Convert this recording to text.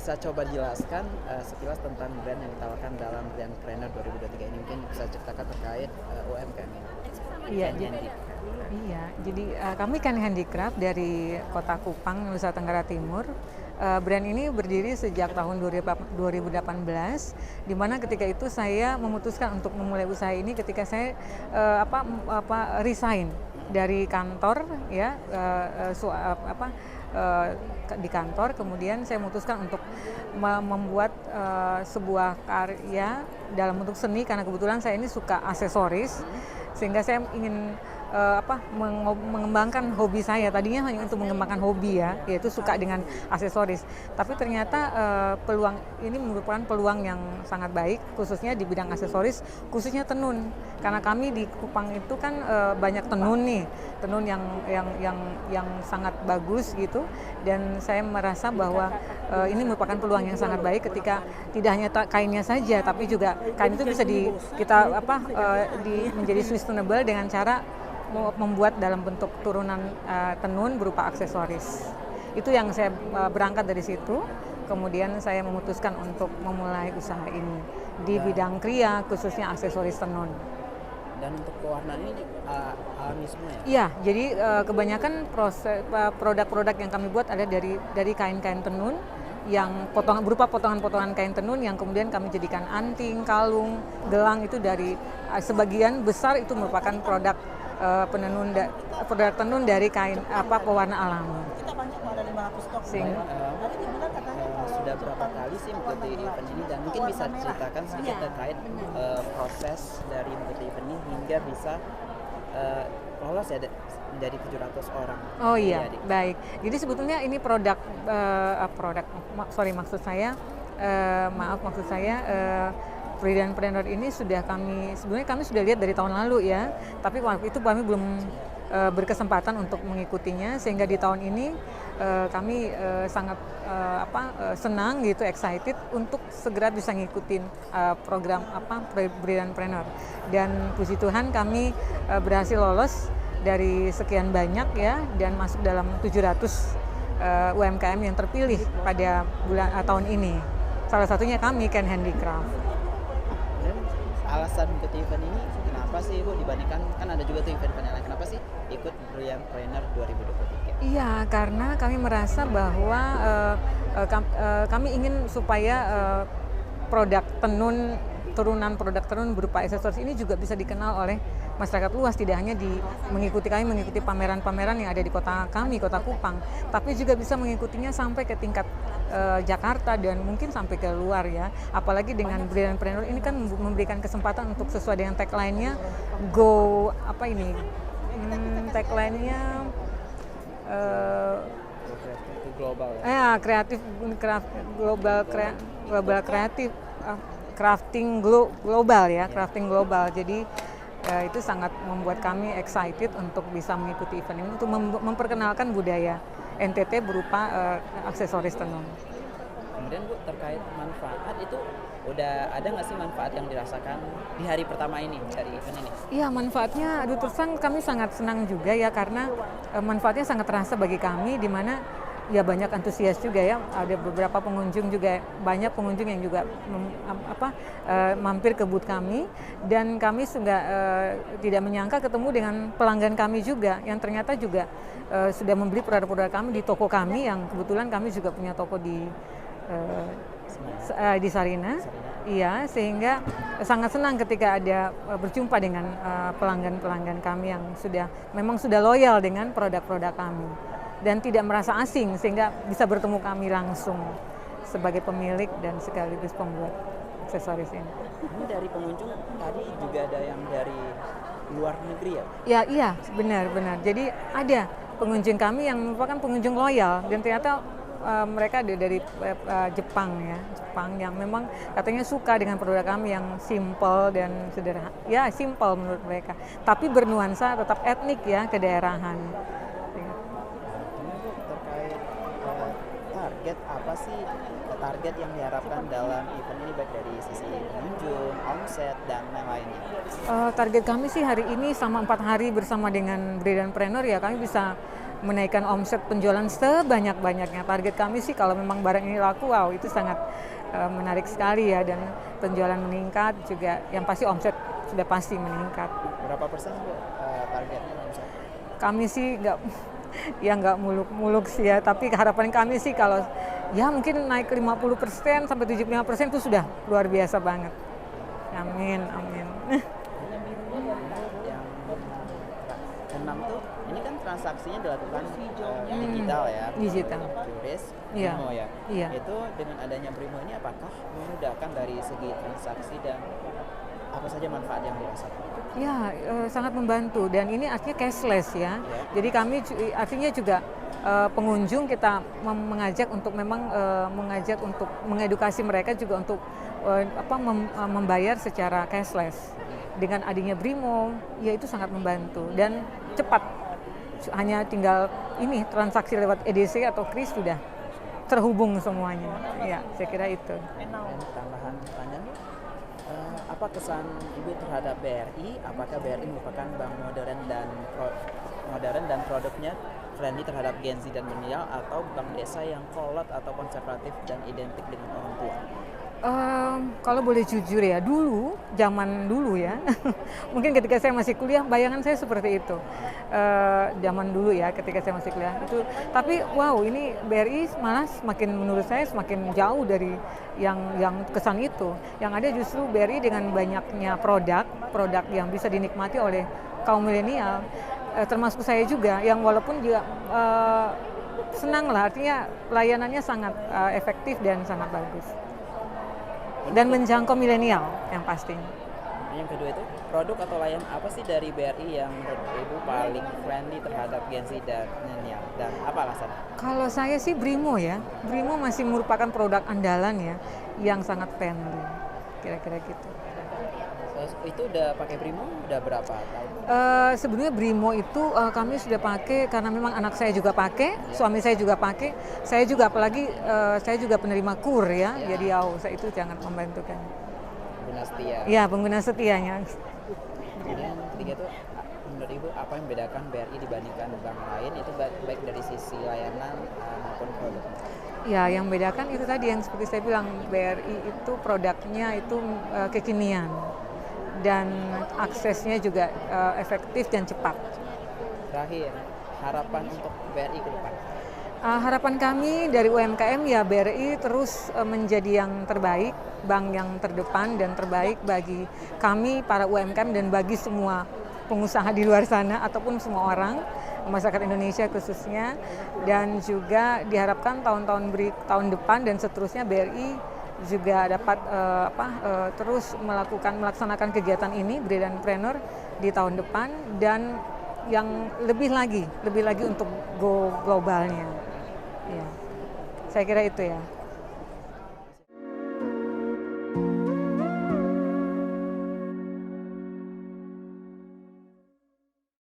bisa coba jelaskan sekilas tentang brand yang ditawarkan dalam Brandpreneur 2023 ini, mungkin bisa ceritakan terkait UMKM ini. Iya, jadi kami kan handicraft dari Kota Kupang, Nusa Tenggara Timur. Brand ini berdiri sejak tahun 2018, di mana ketika itu saya memutuskan untuk memulai usaha ini ketika saya resign dari kantor ya, di kantor. Kemudian saya memutuskan untuk membuat sebuah karya dalam bentuk seni, karena kebetulan saya ini suka aksesoris, sehingga saya ingin mengembangkan hobi saya. Tadinya hanya untuk mengembangkan hobi ya, yaitu suka dengan aksesoris. Tapi ternyata peluang ini merupakan peluang yang sangat baik, khususnya di bidang aksesoris, khususnya tenun. Karena kami di Kupang itu kan banyak tenun nih, tenun yang sangat bagus gitu. Dan saya merasa bahwa ini merupakan peluang yang sangat baik ketika tidak hanya kainnya saja, tapi juga kain itu bisa menjadi sustainable dengan cara membuat dalam bentuk turunan tenun berupa aksesoris. Itu yang saya berangkat dari situ. Kemudian saya memutuskan untuk memulai usaha ini di bidang kriya, khususnya aksesoris tenun. Dan untuk pewarnaan ini alami semua ya? Iya, jadi kebanyakan produk-produk yang kami buat ada dari kain-kain tenun yang berupa potongan-potongan kain tenun yang kemudian kami jadikan anting, kalung, gelang. Itu dari sebagian besar itu merupakan produk produk tenun dari kain pewarna alami. Kita banyak ada 500 stok. Sudah berapa kali sih mengikuti event ini, dan mungkin bisa ceritakan sedikit terkait proses dari mengikuti event ini hingga bisa lolos ya menjadi 700 orang. Oh iya, baik. Jadi sebetulnya ini maksud saya Brandpreneur ini sebenarnya kami sudah lihat dari tahun lalu ya, tapi waktu itu kami belum berkesempatan untuk mengikutinya, sehingga di tahun ini kami sangat senang gitu, excited untuk segera bisa ngikutin program Brandpreneur. Dan puji Tuhan kami berhasil lolos dari sekian banyak ya, dan masuk dalam 700 UMKM yang terpilih pada tahun ini. Salah satunya kami Ken Handicraft. Alasan mengikuti event ini kenapa sih Bu, dibandingkan kan ada juga tuh event-event lain, kenapa sih ikut Brandpreneur 2023? Iya, karena kami merasa bahwa kami ingin supaya produk tenun, turunan produk tenun berupa aksesoris ini juga bisa dikenal oleh masyarakat luas, tidak hanya mengikuti pameran-pameran yang ada di kota kami, Kota Kupang, tapi juga bisa mengikutinya sampai ke tingkat Jakarta dan mungkin sampai ke luar ya. Apalagi dengan Brandpreneur ini kan memberikan kesempatan untuk sesuai dengan tagline-nya tagline-nya global ya. Kreatif global kreatif crafting global ya, crafting global. Jadi itu sangat membuat kami excited untuk bisa mengikuti event ini untuk memperkenalkan budaya NTT berupa aksesoris tenun. Kemudian Bu, terkait manfaat itu udah ada nggak sih manfaat yang dirasakan di hari pertama ini dari event ini? Iya, manfaatnya terus terang kami sangat senang juga ya, karena manfaatnya sangat terasa bagi kami, di mana ya banyak antusias juga ya, ada beberapa pengunjung juga, banyak pengunjung yang juga mampir ke booth kami, dan kami juga tidak menyangka ketemu dengan pelanggan kami juga yang ternyata juga sudah membeli produk-produk kami di toko kami, yang kebetulan kami juga punya toko di Sarina. Iya, sehingga sangat senang ketika ada berjumpa dengan pelanggan-pelanggan kami yang memang sudah loyal dengan produk-produk kami dan tidak merasa asing, sehingga bisa bertemu kami langsung sebagai pemilik dan sekaligus pembuat aksesoris ini. Ini dari pengunjung tadi juga ada yang dari luar negeri ya? Ya, iya, benar. Jadi ada pengunjung kami yang merupakan pengunjung loyal, dan ternyata mereka dari Jepang yang memang katanya suka dengan produk kami yang simple dan sederhana. Ya, simple menurut mereka, tapi bernuansa tetap etnik ya, kedaerahan. Target apa sih yang diharapkan dalam event ini, baik dari sisi pengunjung, omset, dan yang lainnya? Target kami sih hari ini sama 4 hari bersama dengan Brandpreneur ya, kami bisa menaikkan omset penjualan sebanyak-banyaknya. Target kami sih kalau memang barang ini laku, wow itu sangat menarik sekali ya, dan penjualan meningkat juga, yang pasti omset sudah pasti meningkat. Berapa persen Bu targetnya omset? Kami sih nggak muluk-muluk sih ya, tapi harapan kami sih kalau ya mungkin naik 50% sampai 75% itu sudah luar biasa banget. Amin, amin. Yang 6 tuh, ini kan transaksinya dilakukan digital ya. Digital. QRIS, Iya. Brimo ya. Iya. Itu dengan adanya Brimo ini apakah memudahkan dari segi transaksi dan apa saja manfaat yang dirasakan? Ya, sangat membantu, dan ini artinya cashless ya. Jadi kami artinya juga pengunjung kita mengajak untuk memang mengajak untuk mengedukasi mereka juga untuk membayar secara cashless. Dengan adanya Brimo, ya itu sangat membantu dan cepat. Hanya tinggal ini transaksi lewat EDC atau KRIS sudah terhubung semuanya. Ya, saya kira itu. Tambahan pertanyaan, apa kesan Ibu terhadap BRI? Apakah BRI merupakan bank modern dan produknya friendly terhadap Gen Z dan milenial, atau bank desa yang kolot atau konservatif dan identik dengan orang tua? Kalau boleh jujur ya, zaman dulu ya, mungkin ketika saya masih kuliah, bayangan saya seperti itu. Zaman dulu ya, ketika saya masih kuliah itu. Tapi wow, ini BRI malah menurut saya semakin jauh dari yang kesan itu. Yang ada justru BRI dengan banyaknya produk yang bisa dinikmati oleh kaum milenial, termasuk saya juga, yang walaupun juga senang lah, artinya layanannya sangat efektif dan sangat bagus. Dan menjangkau milenial yang pastinya. Yang kedua itu, produk atau layanan apa sih dari BRI yang menurut Ibu paling friendly terhadap Gen Z dan milenial, dan apa alasannya? Kalau saya sih Brimo ya, Brimo masih merupakan produk andalan ya, yang sangat friendly, kira-kira gitu. Itu udah pakai Brimo udah berapa tahun? Sebenarnya Brimo itu kami sudah pakai karena memang anak saya juga pakai, suami saya juga pakai, saya juga apalagi saya juga penerima KUR ya, jadi saya itu sangat membantukan. Pengguna setia. Iya, pengguna setianya. Kemudian ketiga itu, menurut Ibu apa yang membedakan BRI dibandingkan bank lain, itu baik dari sisi layanan maupun produk? Ya, yang membedakan itu tadi yang seperti saya bilang, BRI itu produknya itu kekinian. Dan aksesnya juga efektif dan cepat. Terakhir, harapan untuk BRI ke depan? Harapan kami dari UMKM ya, BRI terus menjadi yang terbaik, bank yang terdepan dan terbaik bagi kami para UMKM dan bagi semua pengusaha di luar sana ataupun semua orang, masyarakat Indonesia khususnya. Dan juga diharapkan tahun depan dan seterusnya BRI juga dapat terus melaksanakan kegiatan ini BRI dan Preneur di tahun depan, dan yang lebih lagi untuk go globalnya. Ya, saya kira itu ya.